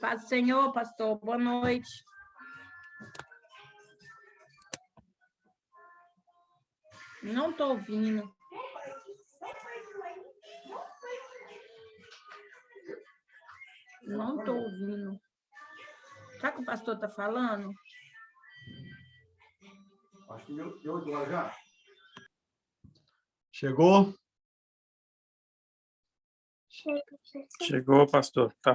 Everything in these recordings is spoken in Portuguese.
Paz do Senhor, pastor. Boa noite. Não estou ouvindo. Não estou ouvindo. Será que o pastor está falando? Acho que deu agora já. Chegou? Chegou, pastor. Tá.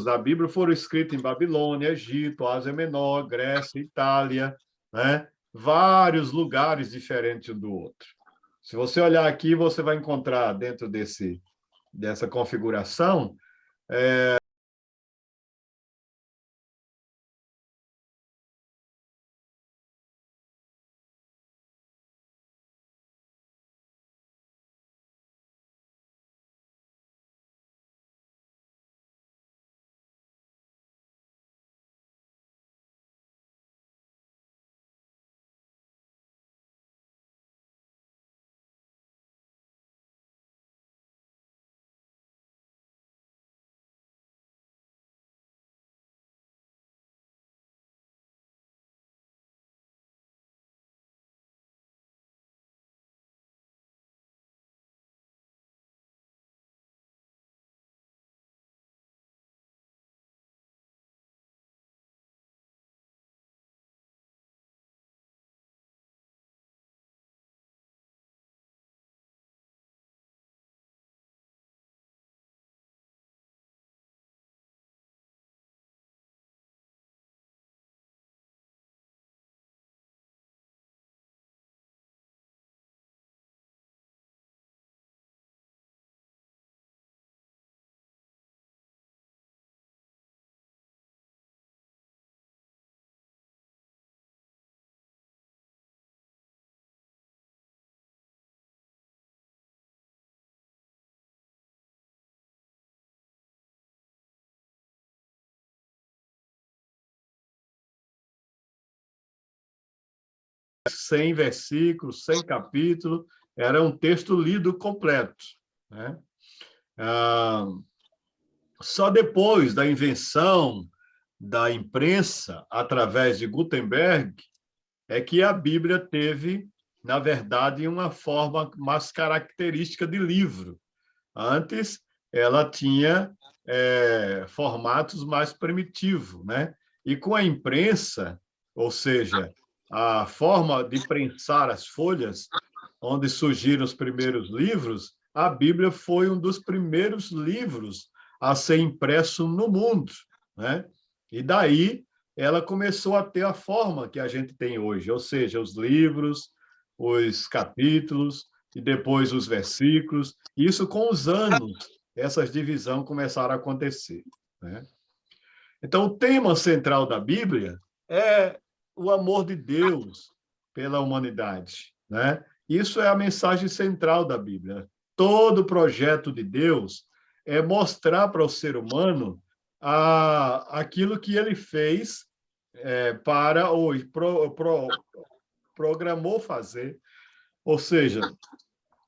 da Bíblia foram escritos em Babilônia, Egito, Ásia Menor, Grécia, Itália, né? Vários lugares diferentes um do outro. Se você olhar aqui, você vai encontrar dentro dessa configuração sem versículos, sem capítulo, era um texto lido completo, né? Só depois da invenção da imprensa, através de Gutenberg, é que a Bíblia teve, na verdade, uma forma mais característica de livro. Antes, ela tinha formatos mais primitivos, né? E com a imprensa, ou seja, a forma de prensar as folhas, onde surgiram os primeiros livros, a Bíblia foi um dos primeiros livros a ser impresso no mundo, né? E daí ela começou a ter a forma que a gente tem hoje, ou seja, os livros, os capítulos e depois os versículos. Isso com os anos, essas divisões começaram a acontecer, né? Então, o tema central da Bíblia é o amor de Deus pela humanidade, né? Isso é a mensagem central da Bíblia. Todo o projeto de Deus é mostrar para o ser humano aquilo que ele fez para ou programou fazer, ou seja,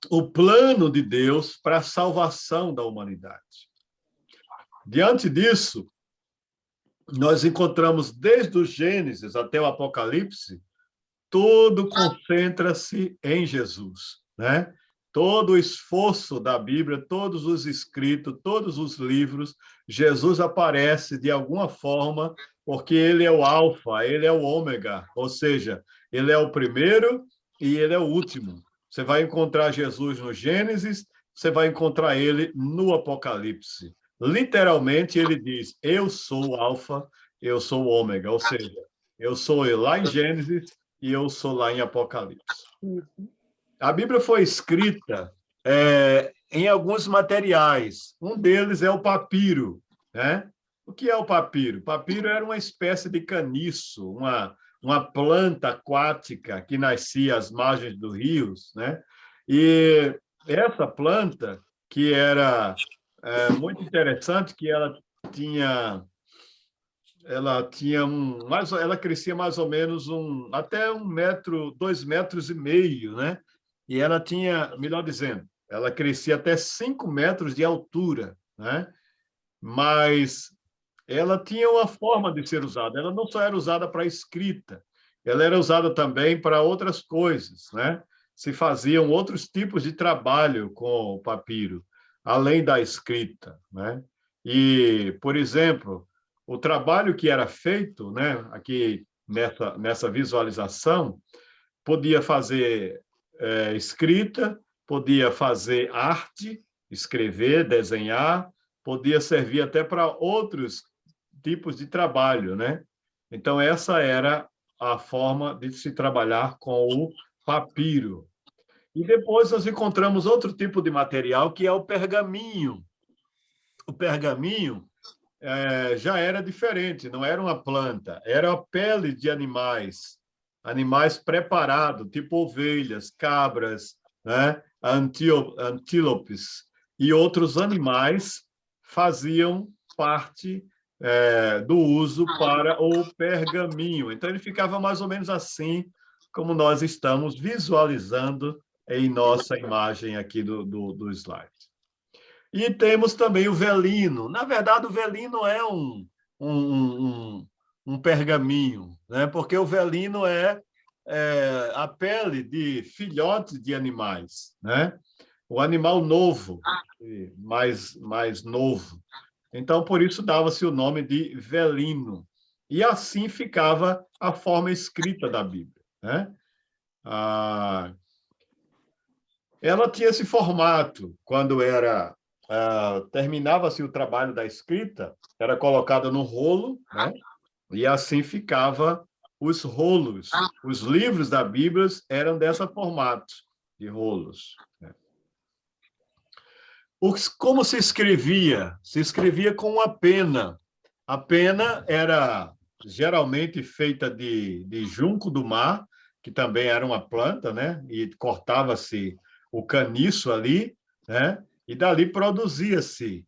o plano de Deus para a salvação da humanidade. Diante disso, nós encontramos desde o Gênesis até o Apocalipse, tudo concentra-se em Jesus, né? Todo o esforço da Bíblia, todos os escritos, todos os livros, Jesus aparece de alguma forma, porque ele é o alfa, ele é o ômega, ou seja, ele é o primeiro e ele é o último. Você vai encontrar Jesus no Gênesis, você vai encontrar ele no Apocalipse. Literalmente, ele diz, eu sou o alfa, eu sou o ômega, ou seja, eu sou lá em Gênesis e eu sou lá em Apocalipse. A Bíblia foi escrita em alguns materiais. Um deles é o papiro, né? O que é o papiro? O papiro era uma espécie de caniço, uma planta aquática que nascia às margens dos rios, né? E essa planta, que era muito interessante, que ela crescia mais ou menos até 1 metro, 2,5 metros, né? E ela tinha, melhor dizendo, ela crescia até 5 metros de altura, né? Mas ela tinha uma forma de ser usada. Ela não só era usada para escrita, ela era usada também para outras coisas, né? Se faziam outros tipos de trabalho com o papiro, além da escrita, né? E, por exemplo, o trabalho que era feito, né, aqui nessa visualização, podia fazer escrita, podia fazer arte, escrever, desenhar, podia servir até para outros tipos de trabalho, né? Então, essa era a forma de se trabalhar com o papiro. E depois nós encontramos outro tipo de material, que é o pergaminho. O pergaminho já era diferente, não era uma planta, era a pele de animais, animais preparados, tipo ovelhas, cabras, né? Antílopes e outros animais faziam parte do uso para o pergaminho. Então, ele ficava mais ou menos assim, como nós estamos visualizando em nossa imagem aqui do slide. E temos também o velino. Na verdade, o velino é um pergaminho, né? Porque o velino é a pele de filhotes de animais, né? O animal novo, mais novo. Então, por isso dava-se o nome de velino. E assim ficava a forma escrita da Bíblia, né? Ela tinha esse formato quando terminava-se o trabalho da escrita, era colocada no rolo, né? E assim ficava os rolos. Os livros da Bíblia eram desse formato, de rolos. Né? Como se escrevia? Se escrevia com uma pena. A pena era geralmente feita de junco do mar, que também era uma planta, né? E cortava-se o caniço ali, né? E dali produzia-se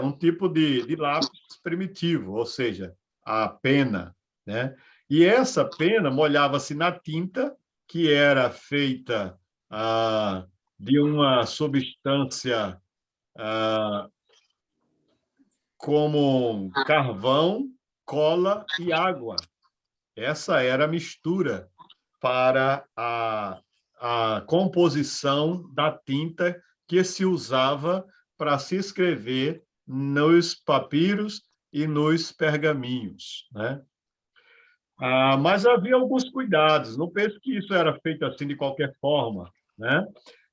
um tipo de lápis primitivo, ou seja, a pena, né? E essa pena molhava-se na tinta, que era feita de uma substância como carvão, cola e água. Essa era a mistura para a composição da tinta que se usava para se escrever nos papiros e nos pergaminhos, né? Mas havia alguns cuidados, não pense que isso era feito assim de qualquer forma, né?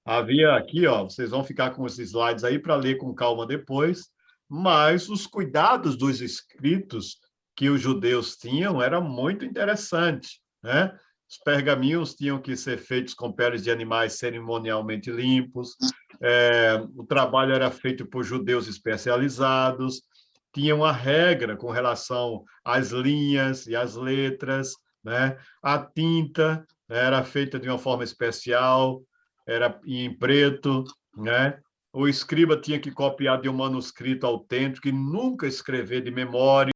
Havia aqui, ó, vocês vão ficar com os slides aí para ler com calma depois, mas os cuidados dos escritos que os judeus tinham era muito interessante, né? Os pergaminhos tinham que ser feitos com peles de animais cerimonialmente limpos, o trabalho era feito por judeus especializados, tinha uma regra com relação às linhas e às letras, né? A tinta era feita de uma forma especial, era em preto, né? O escriba tinha que copiar de um manuscrito autêntico e nunca escrever de memória.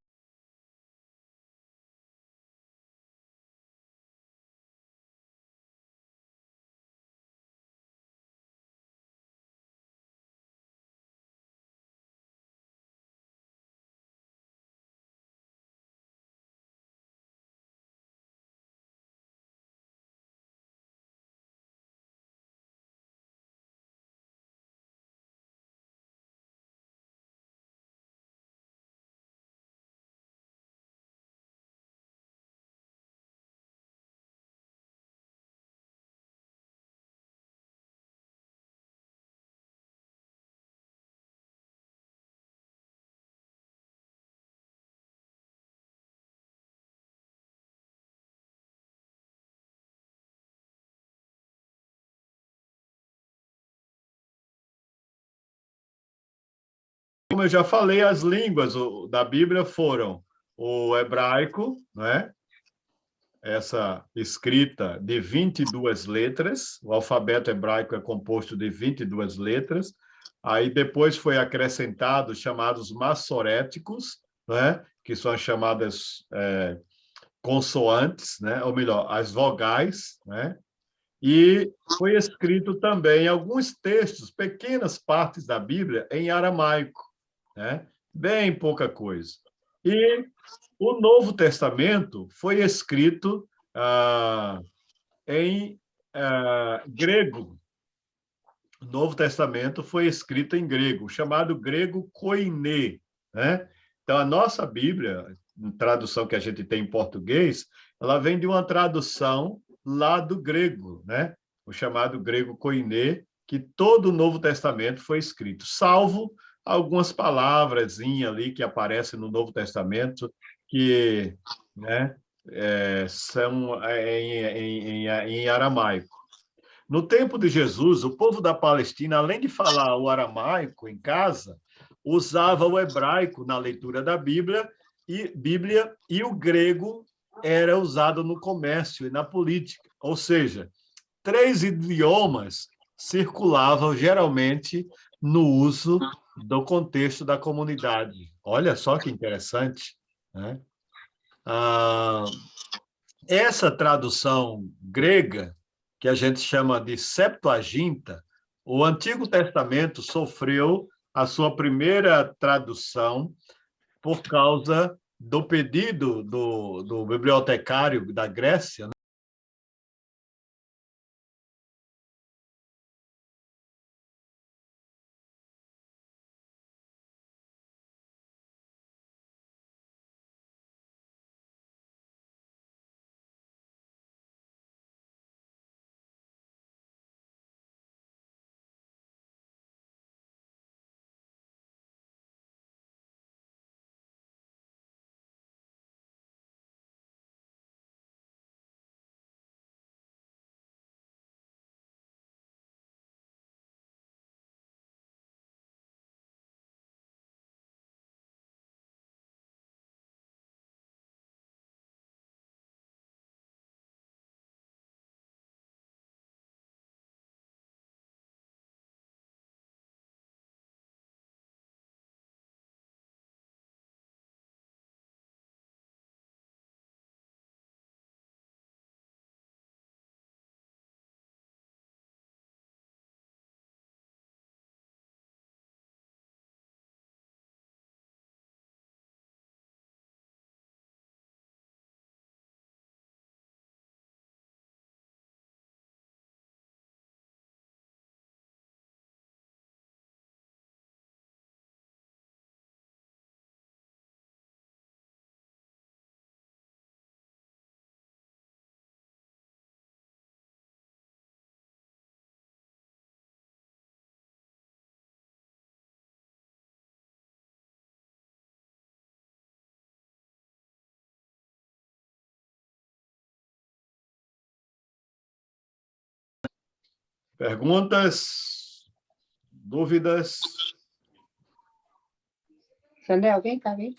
Como eu já falei, as línguas da Bíblia foram o hebraico, né? Essa escrita de 22 letras, o alfabeto hebraico é composto de 22 letras, aí depois foi acrescentado chamados massoréticos, né? Que são as chamadas consoantes, né? Ou melhor, as vogais, né? E foi escrito também alguns textos, pequenas partes da Bíblia, em aramaico, né? Bem pouca coisa. E o Novo Testamento foi escrito em grego. O Novo Testamento foi escrito em grego, chamado grego koiné, né? Então, a nossa Bíblia, tradução que a gente tem em português, ela vem de uma tradução lá do grego, né? O chamado grego koiné, que todo o Novo Testamento foi escrito, salvo algumas palavras ali que aparecem no Novo Testamento que, né, são em aramaico. No tempo de Jesus, o povo da Palestina, além de falar o aramaico em casa, usava o hebraico na leitura da Bíblia e o grego era usado no comércio e na política. Ou seja, 3 idiomas circulavam geralmente no uso do contexto da comunidade. Olha só que interessante, né? Essa tradução grega, que a gente chama de Septuaginta, o Antigo Testamento sofreu a sua primeira tradução por causa do pedido do bibliotecário da Grécia. Perguntas? Dúvidas? Sandra, alguém está aí?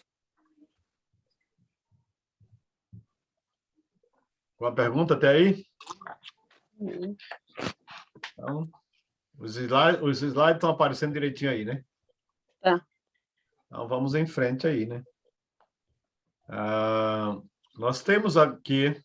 Uma pergunta até aí? Uhum. Então, os slides estão aparecendo direitinho aí, né? Tá. Então, vamos em frente aí, né? Nós temos aqui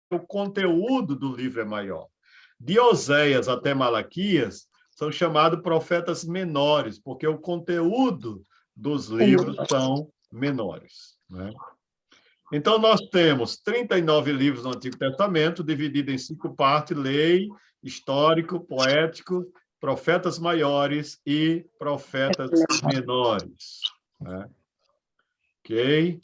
o conteúdo do livro é maior. De Oséias até Malaquias são chamados profetas menores, porque o conteúdo dos livros são menores, né? Então, nós temos 39 livros no Antigo Testamento, dividido em 5 partes: lei, histórico, poético, profetas maiores e profetas menores, né? Ok?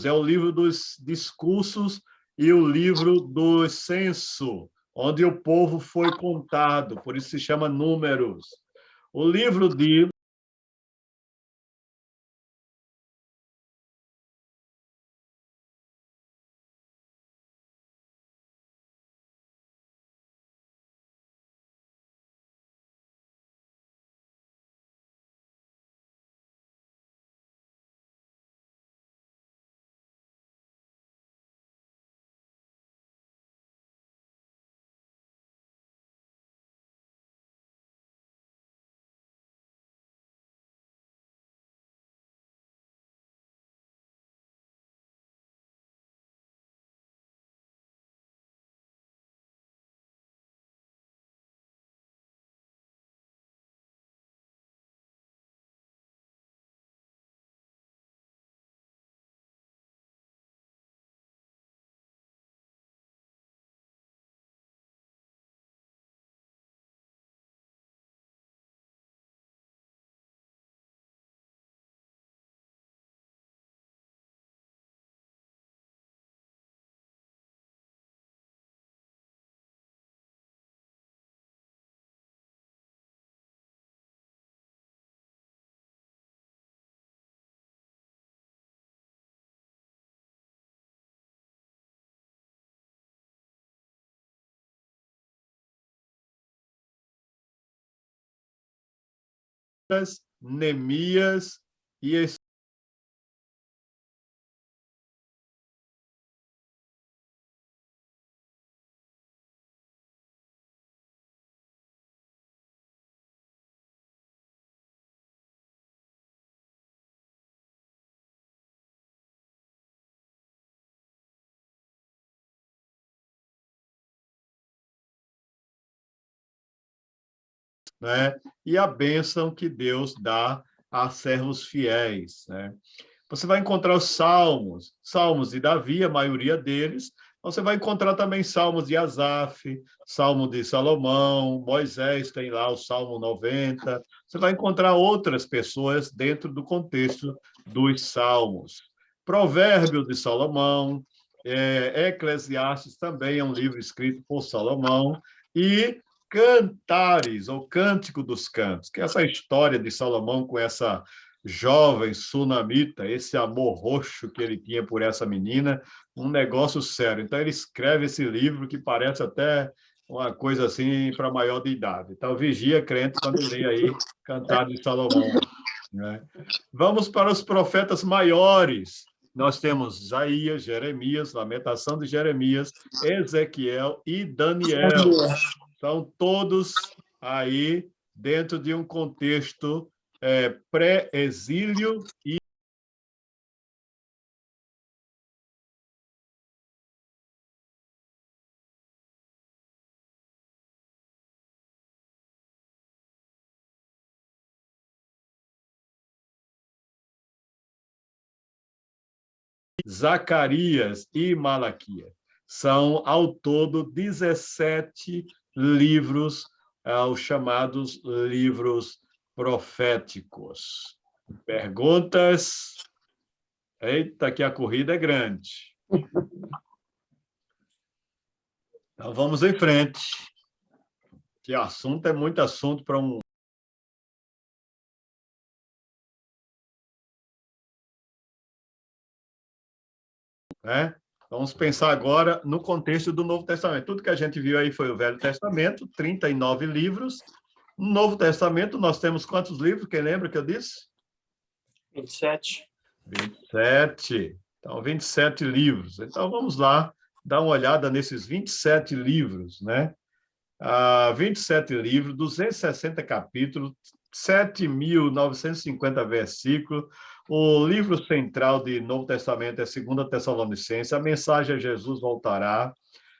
É o livro dos discursos e o livro do censo, onde o povo foi contado, por isso se chama Números. O livro de Neemias e né? E a bênção que Deus dá a servos fiéis, né? Você vai encontrar os salmos de Davi, a maioria deles. Você vai encontrar também salmos de Asaf, salmo de Salomão, Moisés tem lá o Salmo 90. Você vai encontrar outras pessoas dentro do contexto dos salmos. Provérbios de Salomão, Eclesiastes também é um livro escrito por Salomão, e Cantares, ou Cântico dos Cantos, que é essa história de Salomão com essa jovem sunamita, esse amor roxo que ele tinha por essa menina, um negócio sério. Então, ele escreve esse livro que parece até uma coisa assim para maior de idade. Então, vigia, crente, quando lê aí Cantares de Salomão, né? Vamos para os profetas maiores. Nós temos Isaías, Jeremias, Lamentação de Jeremias, Ezequiel e Daniel. São todos aí dentro de um contexto pré-exílio e Zacarias e Malaquias. São, ao todo, 17 livros, os chamados livros proféticos. Perguntas? Eita, que a corrida é grande. Então, vamos em frente. Que assunto é muito assunto para um... né? Vamos pensar agora no contexto do Novo Testamento. Tudo que a gente viu aí foi o Velho Testamento, 39 livros, No Novo Testamento, nós temos quantos livros? Quem lembra que eu disse? 27. 27. Então, 27 livros. Então, vamos lá dar uma olhada nesses 27 livros, né? 27 livros, 260 capítulos, 7.950 versículos. O livro central do Novo Testamento é 2 Tessalonicenses. A mensagem é Jesus voltará,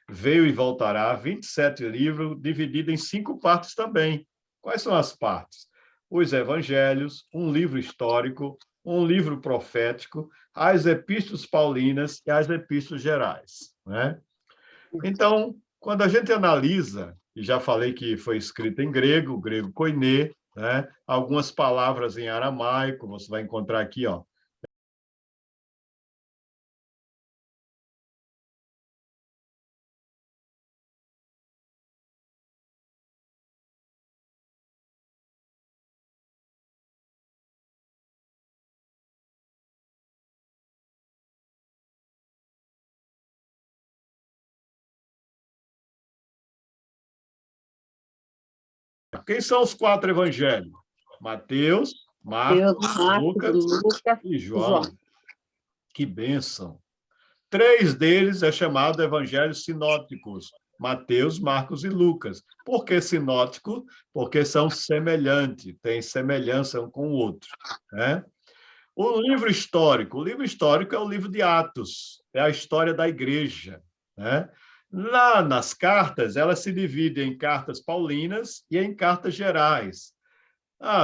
veio e voltará. 27 livros, dividido em 5 partes também. Quais são as partes? Os evangelhos, um livro histórico, um livro profético, as epístolas paulinas e as epístolas gerais, né? Então, quando a gente analisa, e já falei que foi escrito em grego, grego koiné, né? Algumas palavras em aramaico, você vai encontrar aqui, ó. Quem são os 4 evangelhos? Mateus, Marcos, Lucas e João. Que bênção! 3 deles é chamado evangelhos sinóticos, Mateus, Marcos e Lucas. Por que sinótico? Porque são semelhantes, têm semelhança um com o outro, né? O livro histórico é o livro de Atos, é a história da igreja, né? Lá nas cartas, elas se dividem em cartas paulinas e em cartas gerais.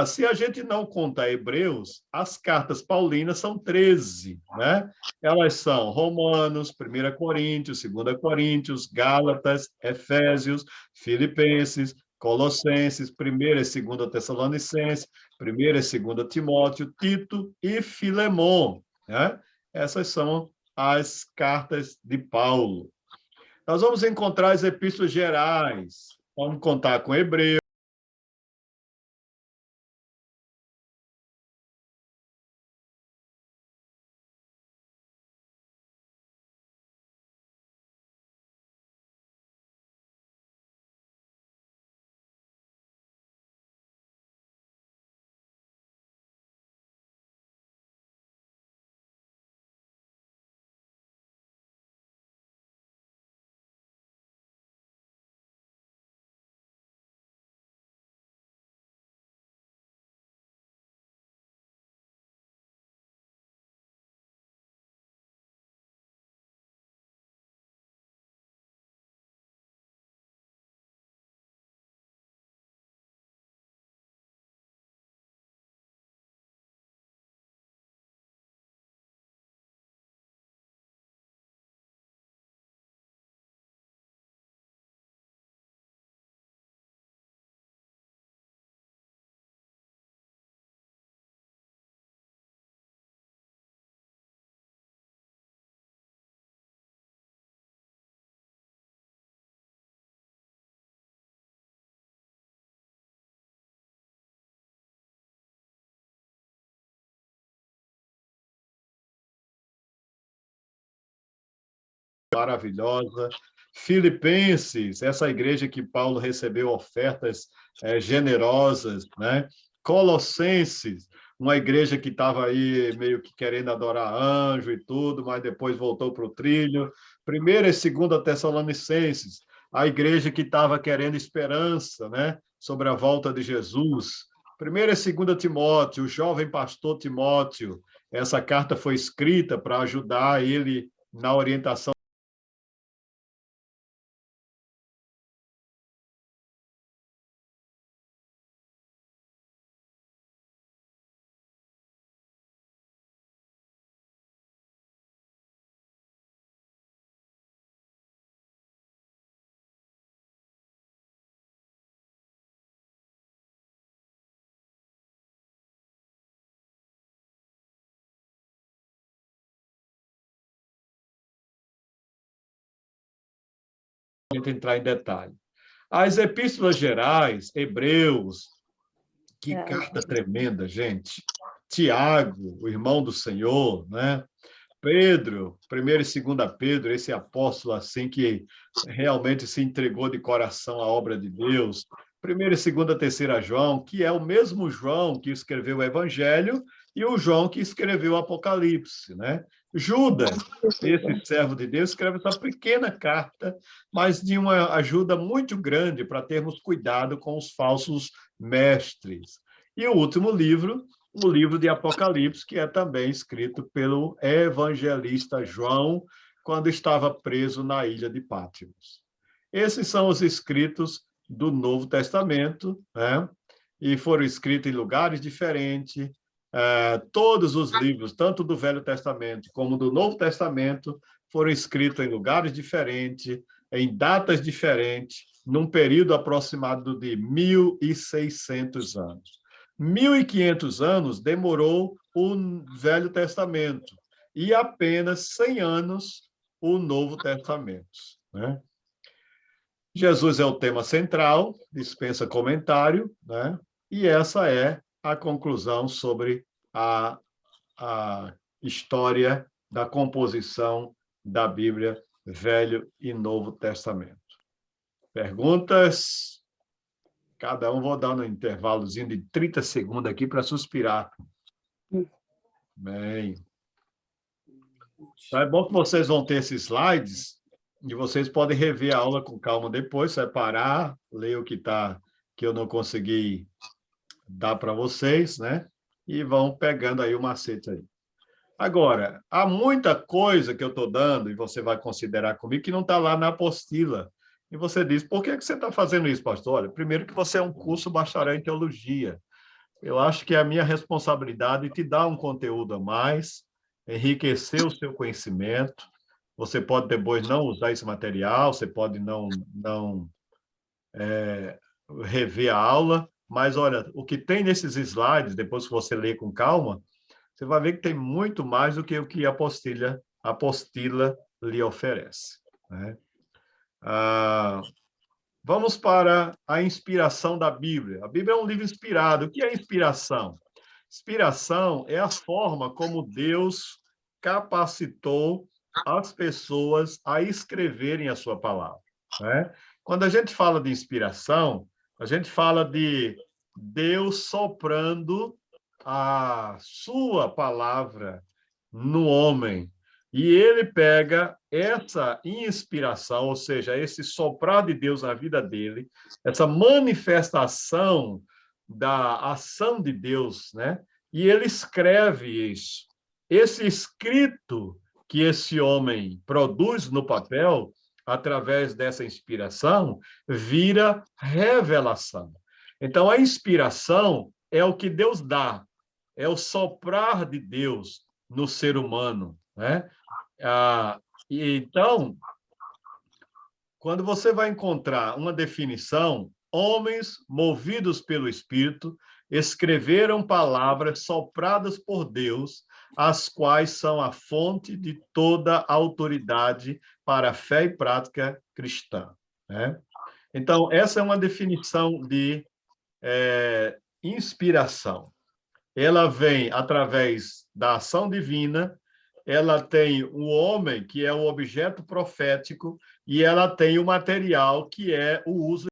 Se a gente não contar Hebreus, as cartas paulinas são 13, né? Elas são Romanos, 1 Coríntios, 2 Coríntios, Gálatas, Efésios, Filipenses, Colossenses, 1 e 2 Tessalonicenses, 1 e 2 Timóteo, Tito e Filemon, né? Essas são as cartas de Paulo. Nós vamos encontrar as epístolas gerais, vamos contar com Hebreus, maravilhosa. Filipenses, essa igreja que Paulo recebeu ofertas generosas, né? Colossenses, uma igreja que estava aí meio que querendo adorar anjo e tudo, mas depois voltou para o trilho. 1 e 2 Tessalonicenses, a igreja que estava querendo esperança, né? Sobre a volta de Jesus. 1 e 2 Timóteo, o jovem pastor Timóteo, essa carta foi escrita para ajudar ele na orientação entrar em detalhe. As epístolas gerais, Hebreus, que carta tremenda, gente. Tiago, o irmão do Senhor, né? Pedro, 1 e 2 Pedro, esse apóstolo assim que realmente se entregou de coração à obra de Deus. 1ª, 2ª, 3ª João, que é o mesmo João que escreveu o Evangelho e o João que escreveu o Apocalipse, né? Judas, esse servo de Deus, escreve essa pequena carta, mas de uma ajuda muito grande para termos cuidado com os falsos mestres. E o último livro, o livro de Apocalipse, que é também escrito pelo evangelista João, quando estava preso na ilha de Patmos. Esses são os escritos do Novo Testamento, né? E foram escritos em lugares diferentes. Todos os livros, tanto do Velho Testamento como do Novo Testamento, foram escritos em lugares diferentes, em datas diferentes, num período aproximado de 1.600 anos. 1.500 anos demorou o Velho Testamento e apenas 100 anos o Novo Testamento, né? Jesus é o tema central, dispensa comentário, né? E essa é a conclusão sobre a história da composição da Bíblia, Velho e Novo Testamento. Perguntas? Cada um, vou dar um intervalozinho de 30 segundos aqui para suspirar. Bem. Então, é bom que vocês vão ter esses slides e vocês podem rever a aula com calma depois, separar, ler o que eu não consegui dar para vocês, né? E vão pegando aí o macete aí. Agora, há muita coisa que eu estou dando, e você vai considerar comigo, que não está lá na apostila. E você diz, por que você está fazendo isso, pastor? Olha, primeiro que você é um curso bacharel em teologia. Eu acho que é a minha responsabilidade te dar um conteúdo a mais, enriquecer o seu conhecimento. Você pode depois não usar esse material, você pode não rever a aula, mas, olha, o que tem nesses slides, depois que você ler com calma, você vai ver que tem muito mais do que o que a apostila lhe oferece, né? Vamos para a inspiração da Bíblia. A Bíblia é um livro inspirado. O que é inspiração? Inspiração é a forma como Deus capacitou as pessoas a escreverem a sua palavra, né? Quando a gente fala de inspiração, a gente fala de Deus soprando a sua palavra no homem. E ele pega essa inspiração, ou seja, esse soprar de Deus na vida dele, essa manifestação da ação de Deus, né? E ele escreve isso. Esse escrito que esse homem produz no papel, através dessa inspiração, vira revelação. Então, a inspiração é o que Deus dá, é o soprar de Deus no ser humano, né? Então, quando você vai encontrar uma definição, homens movidos pelo Espírito escreveram palavras sopradas por Deus, as quais são a fonte de toda a autoridade para a fé e prática cristã, né? Então, essa é uma definição de inspiração. Ela vem através da ação divina, ela tem o homem, que é o objeto profético, e ela tem o material, que é o uso.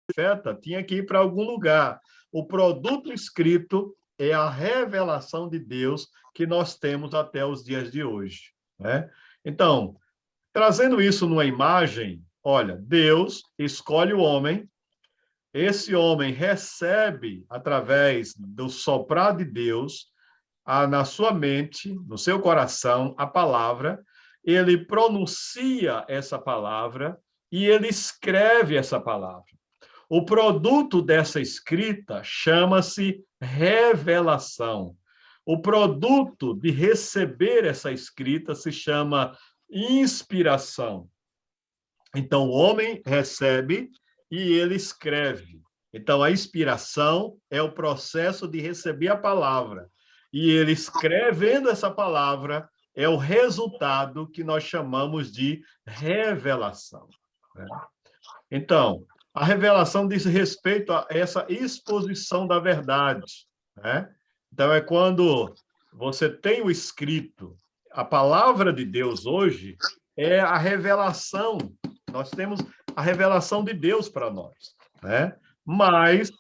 Profeta tinha que ir para algum lugar. O produto escrito é a revelação de Deus que nós temos até os dias de hoje, né? Então, trazendo isso numa imagem, olha, Deus escolhe o homem, esse homem recebe, através do soprar de Deus, na sua mente, no seu coração, a palavra, ele pronuncia essa palavra e ele escreve essa palavra. O produto dessa escrita chama-se revelação. O produto de receber essa escrita se chama inspiração. Então, o homem recebe e ele escreve. Então, a inspiração é o processo de receber a palavra. E ele, escrevendo essa palavra, é o resultado que nós chamamos de revelação, né? Então, a revelação diz respeito a essa exposição da verdade, né? Então, é quando você tem o escrito, a palavra de Deus hoje é a revelação. Nós temos a revelação de Deus para nós, né? Mas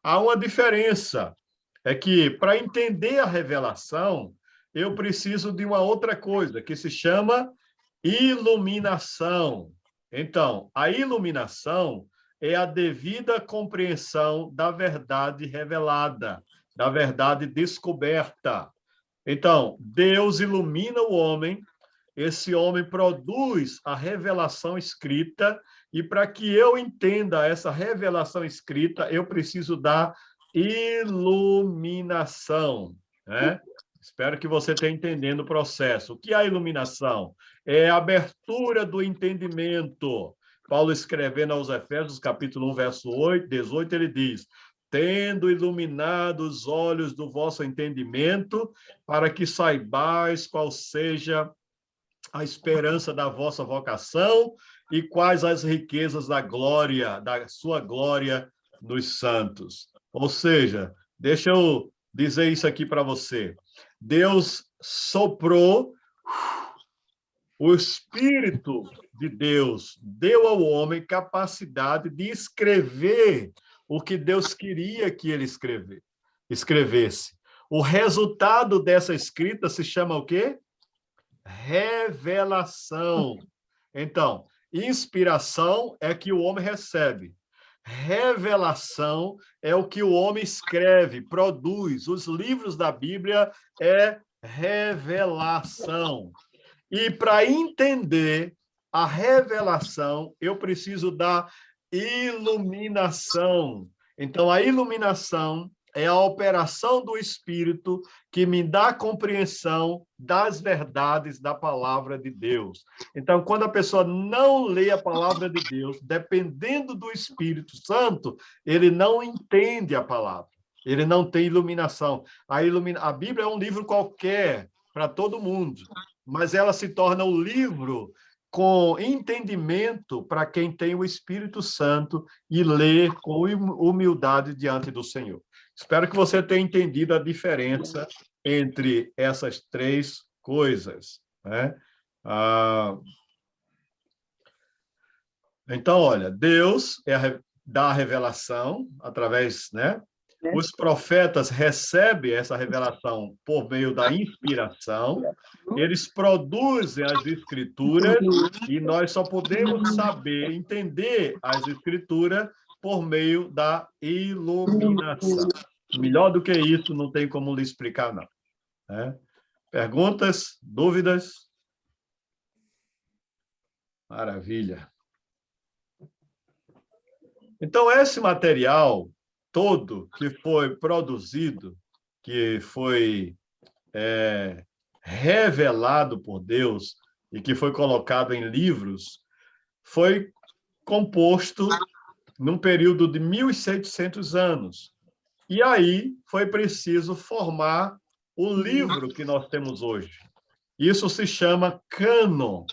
há uma diferença, é que para entender a revelação, eu preciso de uma outra coisa, que se chama iluminação. Então, a iluminação é a devida compreensão da verdade revelada, da verdade descoberta. Então, Deus ilumina o homem, esse homem produz a revelação escrita, e para que eu entenda essa revelação escrita, eu preciso da iluminação, né? Espero que você tenha entendendo o processo. O que é a iluminação? É a abertura do entendimento. Paulo, escrevendo aos Efésios, capítulo 1, verso 18, ele diz: tendo iluminado os olhos do vosso entendimento, para que saibais qual seja a esperança da vossa vocação e quais as riquezas da glória, da sua glória nos santos. Ou seja, deixa eu dizer isso aqui para você. Deus soprou, o Espírito de Deus deu ao homem capacidade de escrever o que Deus queria que ele escrevesse. O resultado dessa escrita se chama o quê? Revelação. Então, inspiração é que o homem recebe. Revelação é o que o homem escreve, produz. Os livros da Bíblia é revelação. E para entender a revelação, eu preciso da iluminação. Então, a iluminação é a operação do Espírito que me dá a compreensão das verdades da palavra de Deus. Então, quando a pessoa não lê a palavra de Deus, dependendo do Espírito Santo, ele não entende a palavra. Ele não tem iluminação. A Bíblia é um livro qualquer para todo mundo, mas ela se torna um livro com entendimento para quem tem o Espírito Santo e lê com humildade diante do Senhor. Espero que você tenha entendido a diferença entre essas três coisas, né? Então, olha, Deus dá a revelação através, né? Os profetas recebem essa revelação por meio da inspiração, eles produzem as escrituras e nós só podemos saber, entender as escrituras por meio da iluminação. Melhor do que isso, não tem como lhe explicar, não. Perguntas? Dúvidas? Maravilha. Então, esse material todo que foi produzido, que foi revelado por Deus e que foi colocado em livros, foi composto num período de 1.600 anos. E aí foi preciso formar o livro que nós temos hoje. Isso se chama cânon.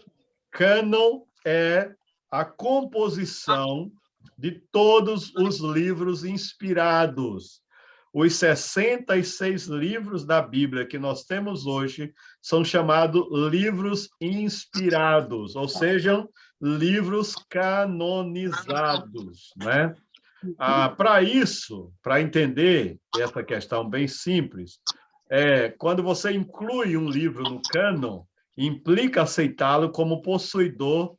Cânon é a composição de todos os livros inspirados. Os 66 livros da Bíblia que nós temos hoje são chamados livros inspirados, ou seja, livros canonizados, né? Para isso, para entender essa questão bem simples, quando você inclui um livro no cânon, implica aceitá-lo como possuidor,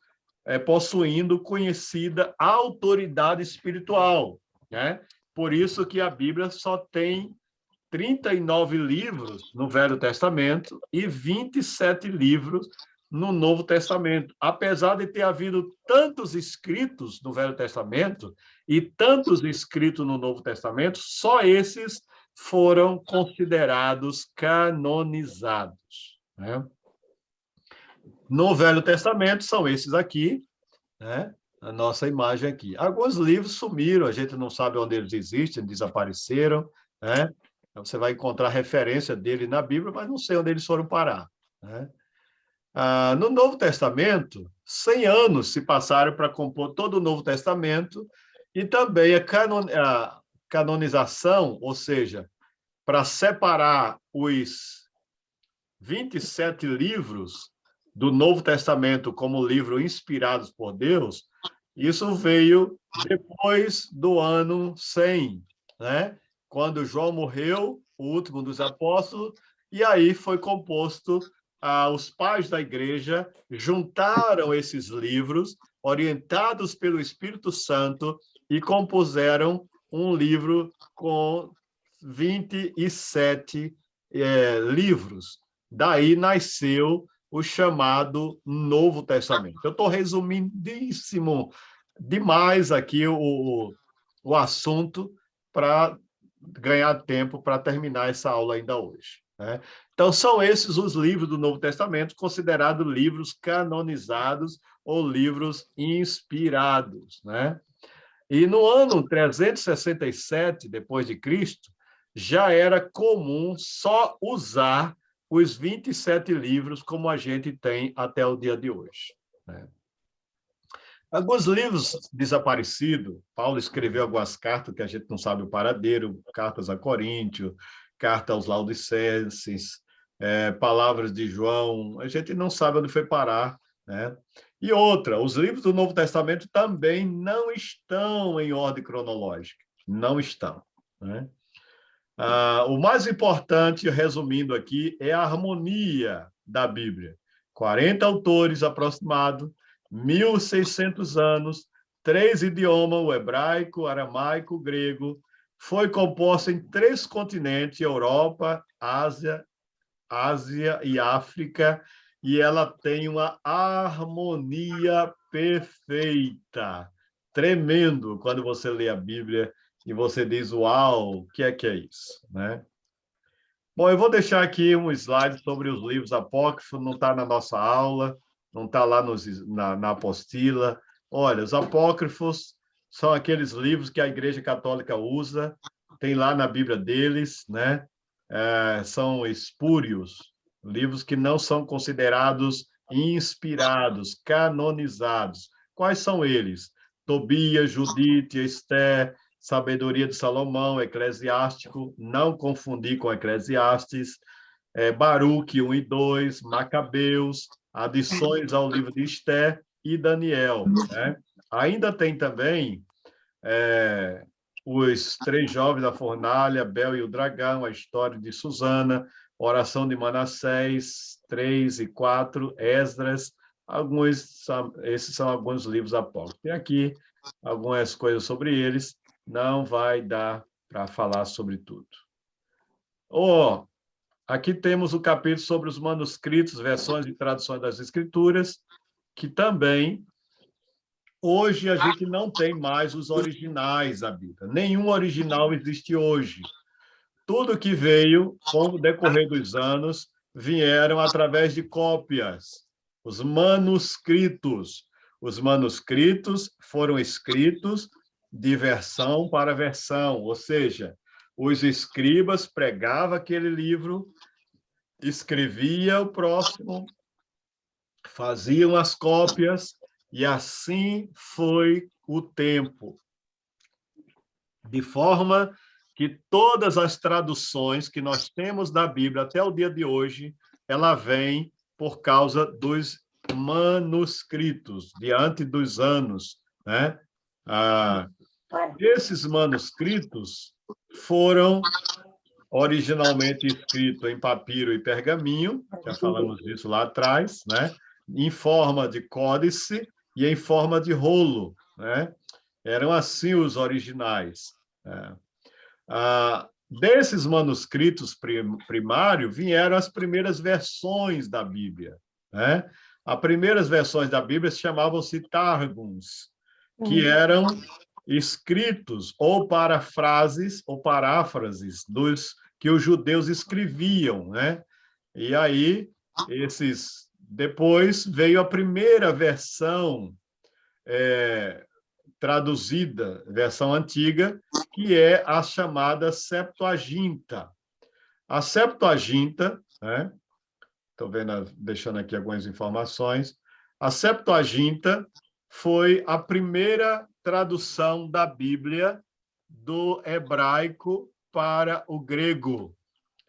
possuindo conhecida autoridade espiritual, né? Por isso que a Bíblia só tem 39 livros no Velho Testamento e 27 livros no Novo Testamento. Apesar de ter havido tantos escritos no Velho Testamento e tantos escritos no Novo Testamento, só esses foram considerados canonizados, né? No Velho Testamento são esses aqui, né? A nossa imagem aqui. Alguns livros sumiram, a gente não sabe onde eles existem, desapareceram, né? Então, você vai encontrar referência dele na Bíblia, mas não sei onde eles foram parar, né? No Novo Testamento, 100 anos se passaram para compor todo o Novo Testamento e também a canonização, ou seja, para separar os 27 livros do Novo Testamento como livros inspirados por Deus, isso veio depois do ano 100, né? Quando João morreu, o último dos apóstolos, e aí foi composto, os pais da igreja juntaram esses livros, orientados pelo Espírito Santo, e compuseram um livro com 27 livros. Daí nasceu o chamado Novo Testamento. Eu estou resumidíssimo demais aqui o assunto para ganhar tempo para terminar essa aula ainda hoje, né? Então, são esses os livros do Novo Testamento considerados livros canonizados ou livros inspirados, né? E no ano 367 depois de Cristo, já era comum só usar os 27 livros como a gente tem até o dia de hoje, né? Alguns livros desaparecidos, Paulo escreveu algumas cartas que a gente não sabe o paradeiro, cartas a Coríntios, carta aos Laodicenses, palavras de João, a gente não sabe onde foi parar, né? E outra, os livros do Novo Testamento também não estão em ordem cronológica, não estão, né? O mais importante, resumindo aqui, é a harmonia da Bíblia. 40 autores aproximados, 1.600 anos, 3 idiomas, o hebraico, o aramaico, o grego, foi composta em 3 continentes, Europa, Ásia e África, e ela tem uma harmonia perfeita. Tremendo quando você lê a Bíblia e você diz, uau, o que é isso, né? Bom, eu vou deixar aqui um slide sobre os livros apócrifos, não está na nossa aula, não está lá na apostila. Olha, os apócrifos são aqueles livros que a Igreja Católica usa, tem lá na Bíblia deles, né? São espúrios, livros que não são considerados inspirados, canonizados. Quais são eles? Tobias, Judite, Esther, Sabedoria de Salomão, Eclesiástico, não confundir com Eclesiastes, Baruque 1 e 2, Macabeus, adições ao livro de Esther e Daniel, né? Ainda tem também os 3 jovens da fornalha, Bel e o dragão, a história de Susana, oração de Manassés, 3 e 4, Esdras, esses são alguns livros apócrifos. Tem aqui algumas coisas sobre eles, não vai dar para falar sobre tudo. Aqui temos o capítulo sobre os manuscritos, versões e traduções das Escrituras, que também, hoje, a gente não tem mais os originais da Bíblia. Nenhum original existe hoje. Tudo que veio, com o decorrer dos anos, vieram através de cópias. Os manuscritos. Os manuscritos foram escritos de versão para versão, ou seja, os escribas pregavam aquele livro, escrevia o próximo, faziam as cópias, e assim foi o tempo. De forma que todas as traduções que nós temos da Bíblia até o dia de hoje, ela vem por causa dos manuscritos, diante dos anos, né? Esses manuscritos foram originalmente escritos em papiro e pergaminho, já falamos disso lá atrás, né? Em forma de códice e em forma de rolo, né? Eram assim os originais. Desses manuscritos primários vieram as primeiras versões da Bíblia, né? As primeiras versões da Bíblia chamavam-se Targums, que eram escritos ou paráfrases dos que os judeus escreviam, né? E aí depois veio a primeira versão traduzida, versão antiga, que é a chamada Septuaginta. A Septuaginta, né, Estou deixando aqui algumas informações. A Septuaginta foi a primeira tradução da Bíblia do hebraico para o grego,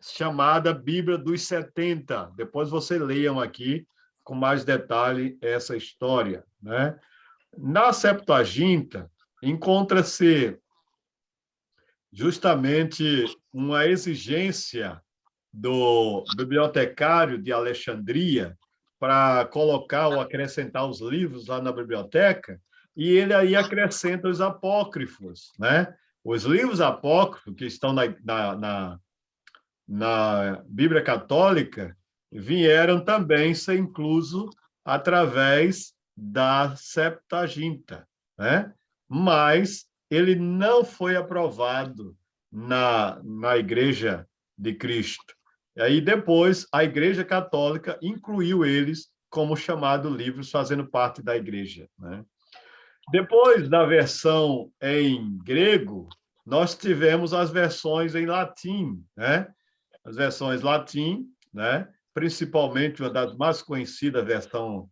chamada Bíblia dos 70. Depois vocês leiam aqui com mais detalhe essa história, né? Na Septuaginta, encontra-se justamente uma exigência do bibliotecário de Alexandria para colocar ou acrescentar os livros lá na biblioteca, e ele aí acrescenta os apócrifos, né? Os livros apócrifos que estão na Bíblia Católica vieram também ser incluso através da Septuaginta, né? Mas ele não foi aprovado na Igreja de Cristo. E aí depois a Igreja Católica incluiu eles como chamado livros, fazendo parte da Igreja, né? Depois da versão em grego, nós tivemos as versões em latim, né? As versões latim, né? Principalmente uma das mais conhecidas versão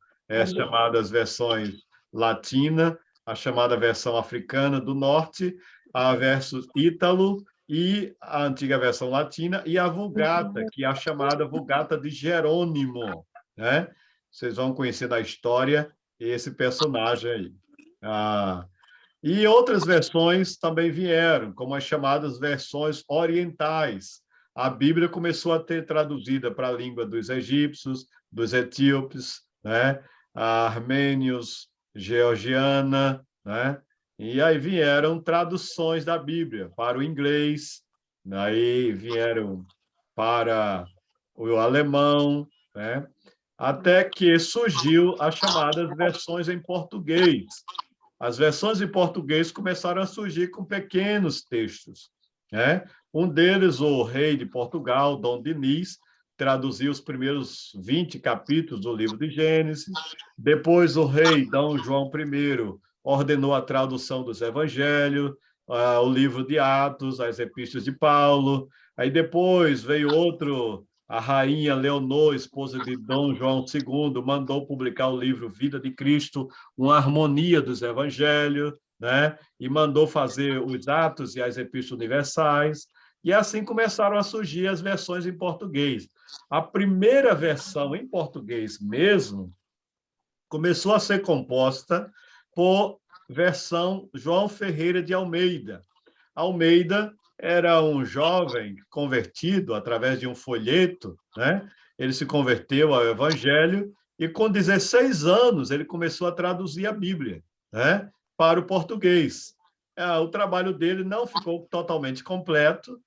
chamadas versões latina, a chamada versão africana do norte, a versus ítalo e a antiga versão latina, e a Vulgata, que é a chamada Vulgata de Jerônimo, né? Vocês vão conhecer na história esse personagem aí. E outras versões também vieram, como as chamadas versões orientais. A Bíblia começou a ter traduzida para a língua dos egípcios, dos etíopes, né? Armênios, georgiana, né? E aí vieram traduções da Bíblia para o inglês, aí vieram para o alemão, né? Até que surgiu as chamadas versões em português. As versões em português começaram a surgir com pequenos textos, né? Um deles, o rei de Portugal, Dom Dinis, traduziu os primeiros 20 capítulos do livro de Gênesis. Depois, o rei Dom João I ordenou a tradução dos evangelhos, o livro de Atos, as epístolas de Paulo. Aí depois veio outro, a rainha Leonor, esposa de Dom João II, mandou publicar o livro Vida de Cristo, uma harmonia dos evangelhos, né? E mandou fazer os Atos e as epístolas universais. E assim começaram a surgir as versões em português. A primeira versão em português mesmo começou a ser composta por versão João Ferreira de Almeida. Almeida era um jovem convertido através de um folheto, né? Ele se converteu ao Evangelho e, com 16 anos, ele começou a traduzir a Bíblia, né? Para o português. O trabalho dele não ficou totalmente completo,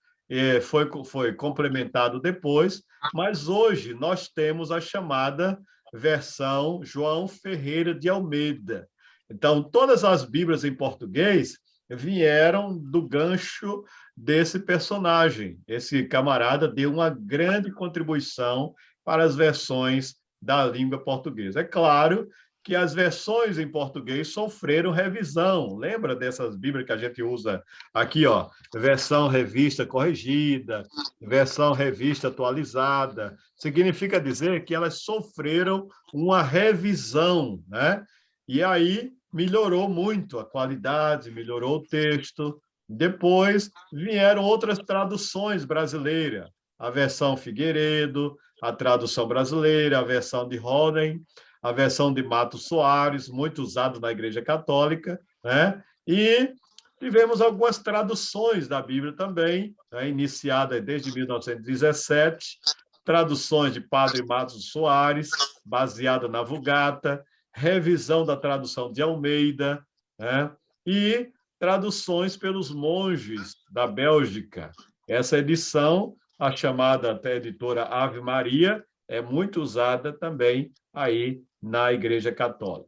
foi complementado depois, mas hoje nós temos a chamada versão João Ferreira de Almeida. Então, todas as Bíblias em português vieram do gancho desse personagem. Esse camarada deu uma grande contribuição para as versões da língua portuguesa. É claro que as versões em português sofreram revisão. Lembra dessas Bíblias que a gente usa aqui, ó? Versão revista corrigida, versão revista atualizada. Significa dizer que elas sofreram uma revisão, né? E aí melhorou muito a qualidade, melhorou o texto. Depois vieram outras traduções brasileiras, a versão Figueiredo, a tradução brasileira, a versão de Roden, a versão de Matos Soares, muito usada na Igreja Católica, né? E tivemos algumas traduções da Bíblia também, né? Iniciadas desde 1917, traduções de Padre Matos Soares, baseada na Vulgata, revisão da tradução de Almeida, né? E traduções pelos monges da Bélgica. Essa edição, a chamada até editora Ave Maria, é muito usada também aí na Igreja Católica.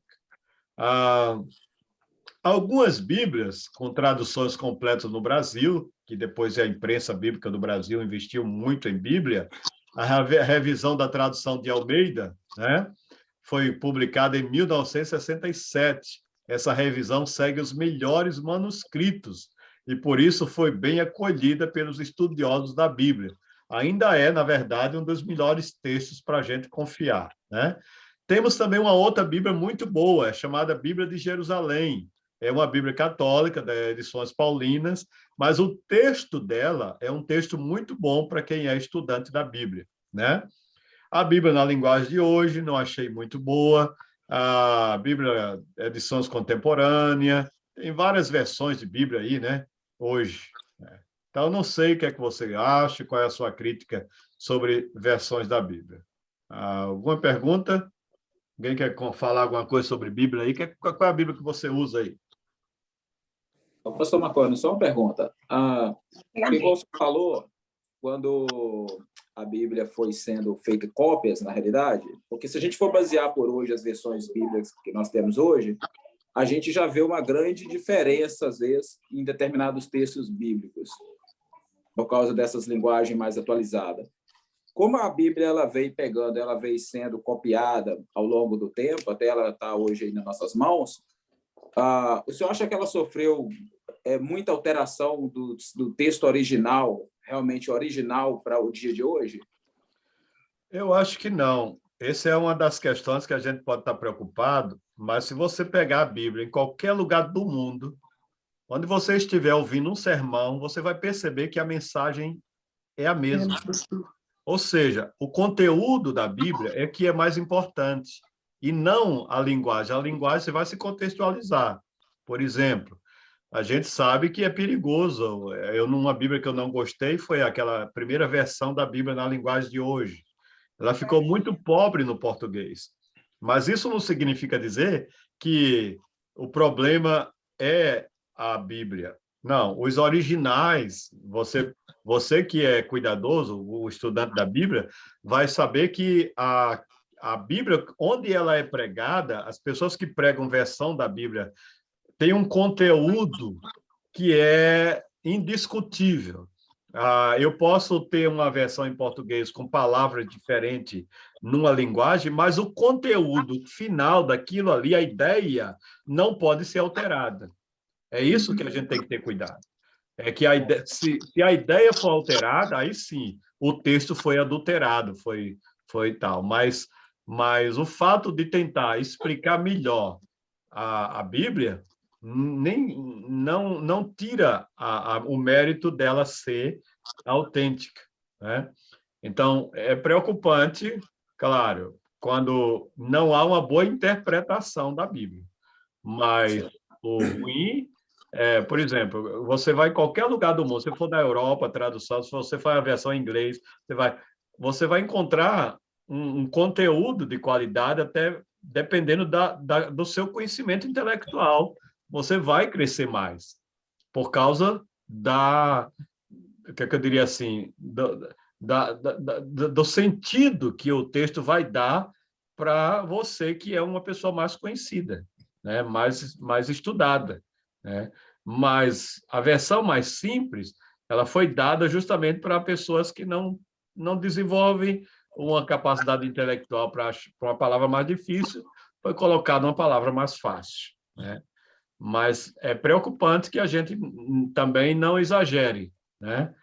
Algumas Bíblias com traduções completas no Brasil, que depois a imprensa bíblica do Brasil investiu muito em Bíblia, a revisão da tradução de Almeida, né, foi publicada em 1967. Essa revisão segue os melhores manuscritos e, por isso, foi bem acolhida pelos estudiosos da Bíblia. ainda é, na verdade, um dos melhores textos para a gente confiar, né? Temos também uma outra Bíblia muito boa, chamada Bíblia de Jerusalém. É uma Bíblia católica, das edições paulinas, mas o texto dela é um texto muito bom para quem é estudante da Bíblia, né? A Bíblia na linguagem de hoje não achei muito boa. A Bíblia edições contemporâneas, tem várias versões de Bíblia aí, né? Hoje. Né? Então, não sei o que é que você acha, qual é a sua crítica sobre versões da Bíblia. Alguma pergunta? Alguém quer falar alguma coisa sobre Bíblia aí? Qual é a Bíblia que você usa aí? Pastor Marconi, só uma pergunta. Igual você falou, quando a Bíblia foi sendo feita cópias, na realidade, porque se a gente for basear por hoje as versões bíblicas que nós temos hoje, a gente já vê uma grande diferença, às vezes, em determinados textos bíblicos, por causa dessas linguagens mais atualizadas. Como a Bíblia ela veio sendo copiada ao longo do tempo, até ela está hoje aí nas nossas mãos, o senhor acha que ela sofreu muita alteração do texto original, realmente original, para o dia de hoje? Eu acho que não. Essa é uma das questões que a gente pode estar preocupado, mas se você pegar a Bíblia em qualquer lugar do mundo, onde você estiver ouvindo um sermão, você vai perceber que a mensagem é a mesma. Ou seja, o conteúdo da Bíblia é que é mais importante, e não a linguagem. A linguagem você vai se contextualizar. Por exemplo, a gente sabe que é perigoso. Numa Bíblia que eu não gostei foi aquela primeira versão da Bíblia na linguagem de hoje. Ela ficou muito pobre no português. Mas isso não significa dizer que o problema é a Bíblia. Não, os originais, você que é cuidadoso, o estudante da Bíblia, vai saber que a Bíblia, onde ela é pregada, as pessoas que pregam versão da Bíblia têm um conteúdo que é indiscutível. Eu posso ter uma versão em português com palavras diferentes numa linguagem, mas o conteúdo final daquilo ali, a ideia, não pode ser alterada. É isso que a gente tem que ter cuidado. É que se a ideia for alterada, aí sim, o texto foi adulterado, foi tal. Mas o fato de tentar explicar melhor a Bíblia não tira o mérito dela ser autêntica, né? Então, é preocupante, claro, quando não há uma boa interpretação da Bíblia. Mas o ruim por exemplo, você vai em qualquer lugar do mundo, se for da Europa, tradução, se você faz a versão em inglês, você vai encontrar um conteúdo de qualidade, até dependendo do seu conhecimento intelectual. Você vai crescer mais, por causa o que eu diria assim, do sentido que o texto vai dar para você, que é uma pessoa mais conhecida, né? mais estudada, né? Mas a versão mais simples, ela foi dada justamente para pessoas que não desenvolvem uma capacidade intelectual para uma palavra mais difícil, foi colocada uma palavra mais fácil, né? Mas é preocupante que a gente também não exagere, né?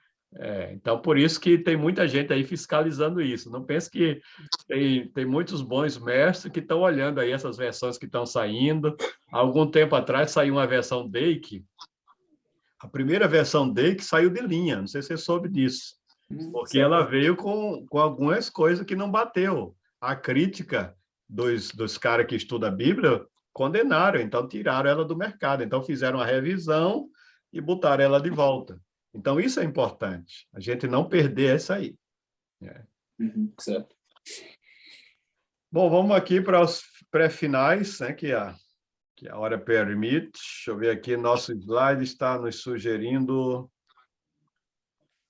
Então, por isso que tem muita gente aí fiscalizando isso. Não pense que tem muitos bons mestres que estão olhando aí essas versões que estão saindo. Há algum tempo atrás saiu uma versão Dake. A primeira versão Dake saiu de linha, não sei se você soube disso, porque ela veio com algumas coisas que não bateu. A crítica dos caras que estudam a Bíblia condenaram, então tiraram ela do mercado. Então fizeram a revisão e botaram ela de volta. Então, isso é importante, a gente não perder essa aí. Certo. Bom, vamos aqui para os pré-finais, né, que a hora permite. Deixa eu ver aqui, nosso slide está nos sugerindo...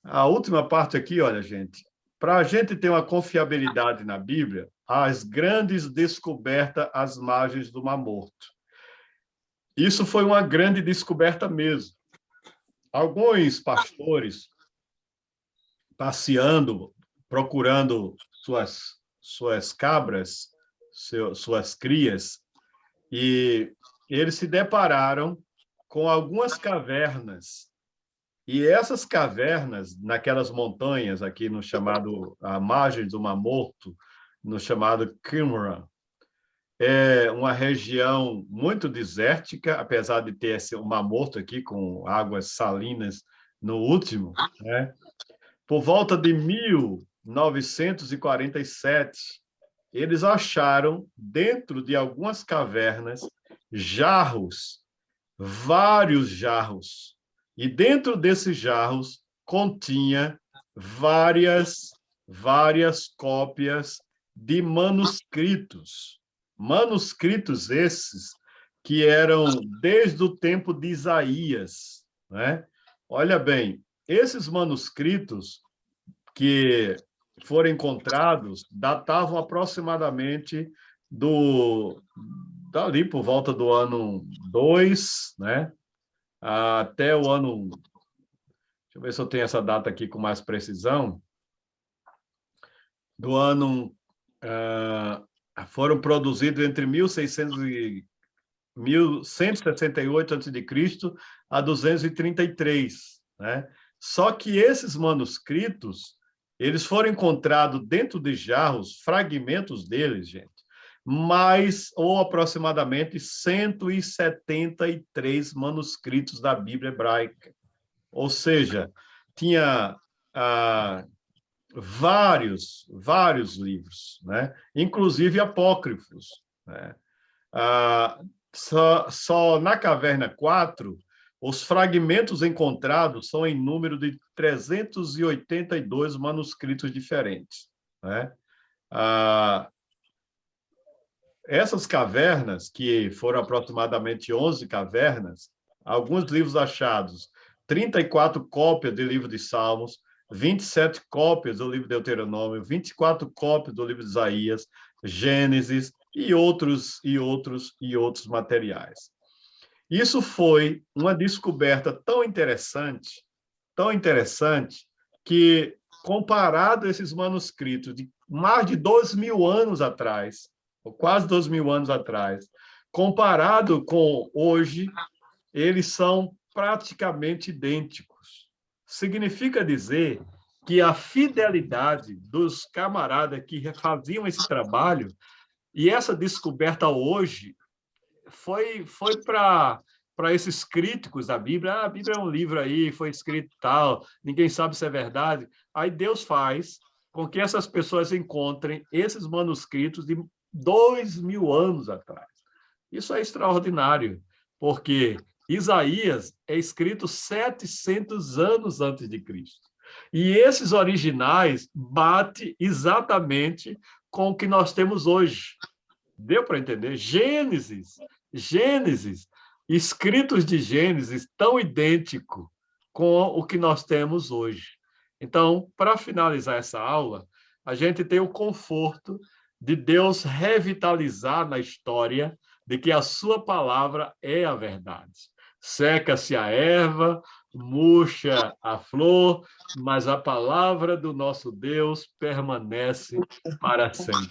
A última parte aqui, olha, gente, para a gente ter uma confiabilidade na Bíblia, as grandes descobertas às margens do Mar Morto. Isso foi uma grande descoberta mesmo. Alguns pastores, passeando, procurando suas cabras, suas crias, e eles se depararam com algumas cavernas E essas cavernas, naquelas montanhas aqui no chamado, à margem do Mar Morto, no chamado Qumran, é uma região muito desértica, apesar de ter esse Mar Morto aqui com águas salinas no último, né? Por volta de 1947, eles acharam dentro de algumas cavernas jarros, vários jarros. E dentro desses jarros continha várias cópias de manuscritos. Manuscritos esses que eram desde o tempo de Isaías, né? Olha bem, esses manuscritos que foram encontrados datavam aproximadamente dali por volta do ano 2, né? Até o ano... Deixa eu ver se eu tenho essa data aqui com mais precisão. Do ano... foram produzidos entre 1168 a.C. a 233, né? Só que esses manuscritos, eles foram encontrados dentro de jarros, fragmentos deles, gente, ou aproximadamente 173 manuscritos da Bíblia hebraica. Ou seja, tinha vários livros, né? Inclusive apócrifos, né? Só na Caverna 4, os fragmentos encontrados são em número de 382 manuscritos diferentes, né? Essas cavernas, que foram aproximadamente 11 cavernas, alguns livros achados, 34 cópias do livro de Salmos, 27 cópias do livro de Deuteronômio, 24 cópias do livro de Isaías, Gênesis e outros materiais. Isso foi uma descoberta tão interessante, que, comparado a esses manuscritos de mais de 2.000 anos atrás, ou quase 2.000 anos atrás, comparado com hoje, eles são praticamente idênticos. Significa dizer que a fidelidade dos camaradas que faziam esse trabalho e essa descoberta hoje foi para esses críticos da Bíblia. A Bíblia é um livro aí, foi escrito tal, ninguém sabe se é verdade. Aí Deus faz com que essas pessoas encontrem esses manuscritos de 2.000 anos atrás. Isso é extraordinário, porque Isaías é escrito 700 anos antes de Cristo. E esses originais batem exatamente com o que nós temos hoje. Deu para entender? Gênesis, escritos de Gênesis tão idêntico com o que nós temos hoje. Então, para finalizar essa aula, a gente tem o conforto de Deus revitalizar na história de que a sua palavra é a verdade. Seca-se a erva, murcha a flor, mas a palavra do nosso Deus permanece para sempre.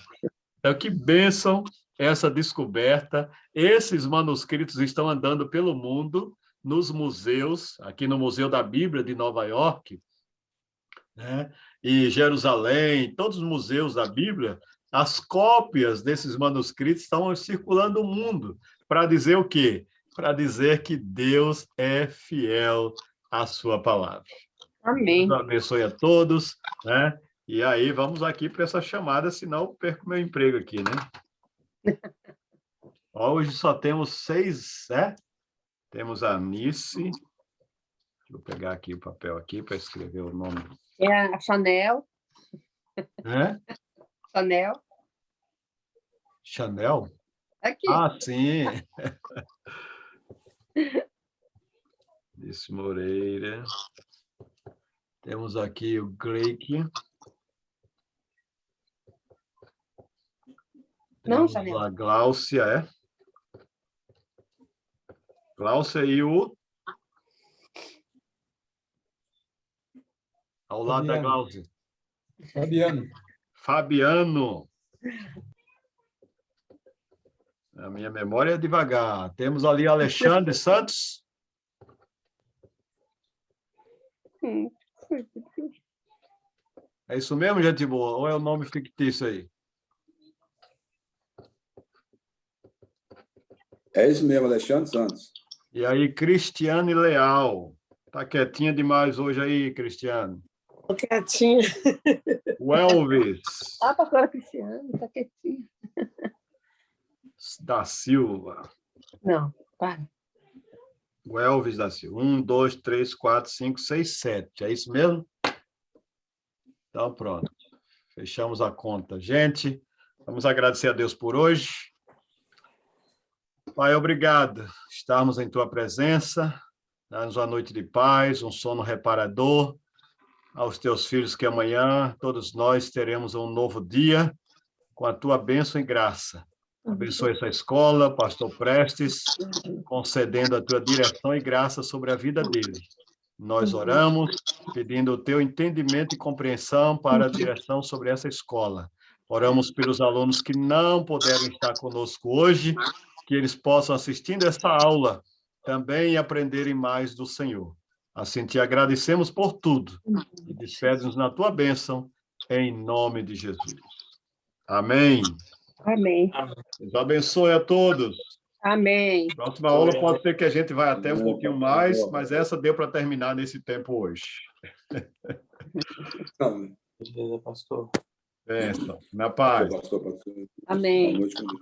Então, que bênção essa descoberta. Esses manuscritos estão andando pelo mundo, nos museus, aqui no Museu da Bíblia de Nova York, né? E Jerusalém, todos os museus da Bíblia, as cópias desses manuscritos estão circulando o mundo para dizer o quê? Para dizer que Deus é fiel à sua palavra. Amém. Deus abençoe a todos, né? E aí, vamos aqui para essa chamada, senão eu perco meu emprego aqui, né? Hoje só temos 6, né? Temos a Nice. Deixa eu pegar aqui o papel aqui para escrever o nome. É a Chanel. Né? Chanel. Chanel? Aqui. Ah, sim. Nice Moreira. Temos aqui o Gleick. Não, Chanel. A Gláucia, é? Gláucia e o... Ao lado da Gláucia. Fabiano. A minha memória é devagar. Temos ali Alexandre Santos. É isso mesmo, gente boa? Ou é o nome fictício aí? É isso mesmo, Alexandre Santos. E aí, Cristiane Leal. Tá quietinha demais hoje aí, Cristiane. Tô quietinha. O Elvis Ah, pastora Cristiane, tá quietinha. da Silva. Não, para. O Elvis da Silva. 1, 2, 3, 4, 5, 6, 7. É isso mesmo? Então, pronto. Fechamos a conta. Gente, vamos agradecer a Deus por hoje. Pai, obrigado por estarmos em tua presença. Dá-nos uma noite de paz, um sono reparador. Aos teus filhos que amanhã todos nós teremos um novo dia com a tua bênção e graça. Abençoe essa escola, pastor Prestes, concedendo a tua direção e graça sobre a vida dele. Nós oramos, pedindo o teu entendimento e compreensão para a direção sobre essa escola. Oramos pelos alunos que não puderam estar conosco hoje, que eles possam, assistindo essa aula, também aprenderem mais do Senhor. Assim te agradecemos por tudo e despede-nos na tua bênção, em nome de Jesus. Amém. Amém. Deus abençoe a todos. Amém. Próxima aula pode ser que a gente vai até um pouquinho mais, mas essa deu para terminar nesse tempo hoje. Não, Beleza, pastor. Bênção. Na paz. pastor. Amém. Boa noite, com Deus.